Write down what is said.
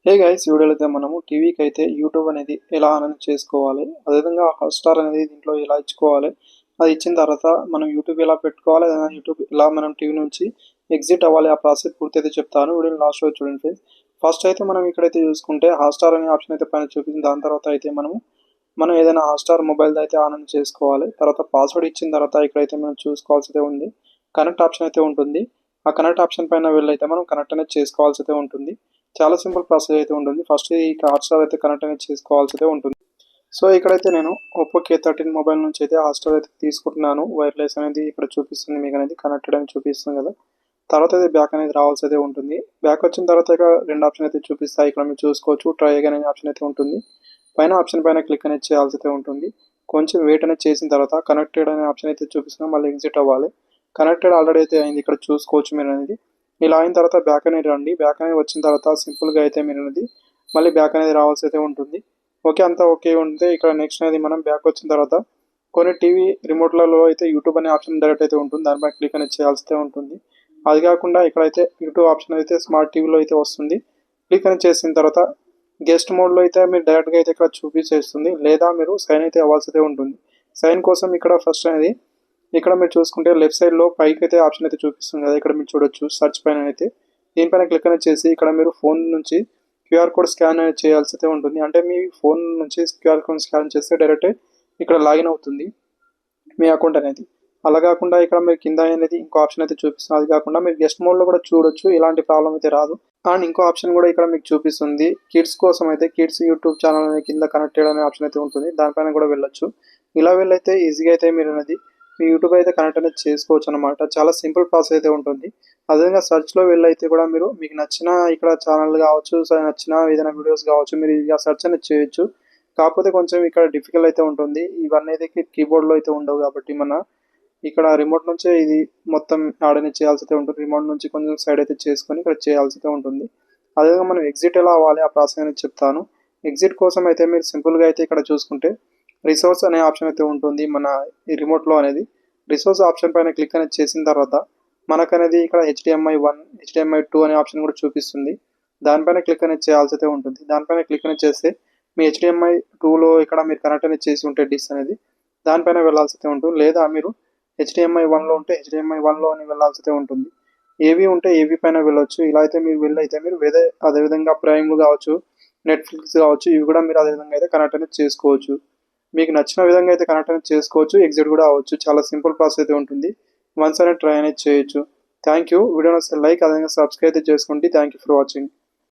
Hey guys, ఈ వీడియోలో అయితే మనము టీవీకి అయితే యూట్యూబ్ అనేది ఎలా ఆన్ చేసుకోవాలి, అదేవిధంగా హాట్‌స్టార్ అనేది దీంట్లో ఎలా ఇచ్చుకోవాలి, అది ఇచ్చిన తర్వాత మనం యూట్యూబ్ ఎలా పెట్టుకోవాలి, యూట్యూబ్ ఎలా మనం టీవీ నుంచి ఎగ్జిట్ అవ్వాలి, ఆ ప్రాసెస్ పూర్తయితే చెప్తాను. వీడియోని లాస్ట్ వరకు చూడండి ఫ్రెండ్స్. ఫస్ట్ అయితే మనం ఇక్కడైతే చూసుకుంటే హాట్‌స్టార్ అనే ఆప్షన్ అయితే పైన చూపించింది. దాని తర్వాత అయితే మనం ఏదైనా హాట్‌స్టార్ మొబైల్ అయితే ఆన్ చేసుకోవాలి. తర్వాత పాస్వర్డ్ ఇచ్చిన తర్వాత ఇక్కడైతే మనం చూసుకోవాల్సి ఉంది. కనెక్ట్ ఆప్షన్ అయితే ఉంటుంది. ఆ కనెక్ట్ ఆప్షన్ పైన వెళ్ళైతే మనం కనెక్ట్ అనేది చేసుకోవాల్సి అయితే ఉంటుంది. చాలా సింపుల్ ప్రాసెస్ అయితే ఉంటుంది. ఫస్ట్ ఈ హాట్‌స్టార్ అయితే కనెక్ట్ అనేది చేసుకోవాల్సి అయితే ఉంటుంది. సో ఇక్కడైతే నేను ఒప్పో K13 మొబైల్ నుంచి అయితే హాట్‌స్టార్ అయితే తీసుకుంటున్నాను. వైర్లెస్ అనేది ఇక్కడ చూపిస్తుంది, మీకు అనేది కనెక్టెడ్ అని చూపిస్తుంది కదా. తర్వాత అయితే బ్యాక్ అనేది రావాల్సి అయితే ఉంటుంది. బ్యాక్ వచ్చిన తర్వాత ఇక రెండు ఆప్షన్ అయితే చూపిస్తాయి. ఇక్కడ మీరు చూసుకోవచ్చు. ట్రై అగైన్ అనే ఆప్షన్ అయితే ఉంటుంది. పైన ఆప్షన్ పైన క్లిక్ అనేది చేయాల్సి అయితే ఉంటుంది. కొంచెం వెయిట్ అనేది చేసిన తర్వాత కనెక్టెడ్ అనే ఆప్షన్ అయితే చూపిస్తుంది. మళ్ళీ ఎగ్జిట్ అవ్వాలి. కనెక్టెడ్ ఆల్రెడీ అయితే అయింది, ఇక్కడ చూసుకోవచ్చు మీరు అనేది. ఇలా అయిన తర్వాత బ్యాక్ అనేది రండి. బ్యాక్ అనేది వచ్చిన తర్వాత సింపుల్గా అయితే మీరు అనేది మళ్ళీ బ్యాక్ అనేది రావాల్సి అయితే ఉంటుంది. ఓకే, అంతా ఓకే ఉంటే ఇక్కడ నెక్స్ట్ అనేది మనం బ్యాక్ వచ్చిన తర్వాత కొన్ని టీవీ రిమోట్లలో అయితే యూట్యూబ్ అనే ఆప్షన్ డైరెక్ట్ అయితే ఉంటుంది. దానిపై క్లిక్ అనేది చేయాల్సి ఉంటుంది. అది కాకుండా ఇక్కడైతే యూట్యూబ్ ఆప్షన్ అయితే స్మార్ట్ టీవీలో అయితే వస్తుంది. క్లిక్ అనేది చేసిన తర్వాత గెస్ట్ మోడ్లో అయితే మీరు డైరెక్ట్గా అయితే ఇక్కడ చూపించేస్తుంది, లేదా మీరు సైన్ అయితే అవ్వాల్సి అయితే ఉంటుంది. సైన్ కోసం ఇక్కడ ఫస్ట్ అనేది ఇక్కడ మీరు చూసుకుంటే లెఫ్ట్ సైడ్లో పైకి అయితే ఆప్షన్ అయితే చూపిస్తుంది కదా, ఇక్కడ మీరు చూడొచ్చు సెర్చ్ పైన అయితే. దీనిపైన క్లిక్ అనేది చేసి ఇక్కడ మీరు ఫోన్ నుంచి క్యూఆర్ కోడ్ స్కాన్ అనేది చేయాల్సి అయితే ఉంటుంది. అంటే మీ ఫోన్ నుంచి క్యూఆర్ కోడ్ స్కాన్ చేస్తే డైరెక్ట్ ఇక్కడ లాగిన్ అవుతుంది మీ అకౌంట్ అనేది. అలా కాకుండా ఇక్కడ మీరు కింద అనేది ఇంకో ఆప్షన్ అయితే చూపిస్తుంది. అది కాకుండా మీరు గెస్ట్ మోడ్లో కూడా చూడొచ్చు, ఎలాంటి ప్రాబ్లం అయితే రాదు. అండ్ ఇంకో ఆప్షన్ కూడా ఇక్కడ మీకు చూపిస్తుంది. కిడ్స్ కోసం అయితే కిడ్స్ యూట్యూబ్ ఛానల్ అనేది కింద కనెక్టెడ్ అనే ఆప్షన్ అయితే ఉంటుంది. దానిపైన కూడా వెళ్ళొచ్చు. ఇలా వెళ్ళైతే ఈజీగా అయితే మీరు అనేది మీ యూట్యూబ్ అయితే కనెక్ట్ అనేది చేసుకోవచ్చు అనమాట. చాలా సింపుల్ ప్రాసెస్ అయితే ఉంటుంది. అదేవిధంగా సెర్చ్లో వెళ్ళైతే కూడా మీరు మీకు నచ్చిన ఇక్కడ ఛానల్ కావచ్చు, నచ్చిన ఏదైనా వీడియోస్ కావచ్చు, మీరు ఇక సెర్చ్ అనేది చేయొచ్చు. కాకపోతే కొంచెం ఇక్కడ డిఫికల్ట్ అయితే ఉంటుంది. ఇవన్నీ అయితే కీబోర్డ్లో అయితే ఉండవు కాబట్టి ఇక్కడ రిమోట్ నుంచే ఇది మొత్తం యాడ్ అనేది చేయాల్సి అయితే ఉంటుంది. రిమోట్ నుంచి కొంచెం సైడ్ అయితే చేసుకొని ఇక్కడ చేయాల్సి అయితే ఉంటుంది. అదేవిధంగా మనం ఎగ్జిట్ ఎలా అవ్వాలి, ఆ ప్రాసెస్ అనేది చెప్తాను. ఎగ్జిట్ కోసం అయితే మీరు సింపుల్గా అయితే ఇక్కడ చూసుకుంటే రిసోర్స్ అనే ఆప్షన్ అయితే ఉంటుంది మన ఈ రిమోట్లో అనేది. రిసోర్స్ ఆప్షన్ పైన క్లిక్ అనేది చేసిన తర్వాత మనకు అనేది ఇక్కడ HDMI 1, HDMI 2 అనే ఆప్షన్ కూడా చూపిస్తుంది. దానిపైన క్లిక్ అనేది చేయాల్సి అయితే ఉంటుంది. దానిపైన క్లిక్ అనేది చేస్తే మీ HDMI 2లో ఇక్కడ మీరు కనెక్ట్ అనేది చేసి ఉంటే డిస్ అనేది దానిపైన వెళ్ళాల్సి అయితే ఉంటుంది. లేదా మీరు HDMI 1లో ఉంటే HDMI 1లో అని వెళ్ళాల్సి అయితే ఉంటుంది. ఏవి ఉంటే ఏవి పైన వెళ్ళొచ్చు. ఇలా అయితే మీరు వెళ్ళైతే మీరు అదేవిధంగా ప్రైమ్ కావచ్చు, నెట్ఫ్లిక్స్ కావచ్చు, ఇవి కూడా మీరు అదేవిధంగా అయితే కనెక్ట్ అనేది చేసుకోవచ్చు. మీకు నచ్చిన విధంగా అయితే కనెక్ట్ అనేది చేసుకోవచ్చు. ఎగ్జిట్ కూడా అవ్వచ్చు. చాలా సింపుల్ ప్రాసెస్ అయితే ఉంటుంది. వన్స్ అనేది ట్రై అనేది చేయొచ్చు. Thank you. వీడియో నచ్చితే లైక్, అదేవిధంగా సబ్స్క్రైబ్ అయితే చేసుకోండి. Thank you for watching.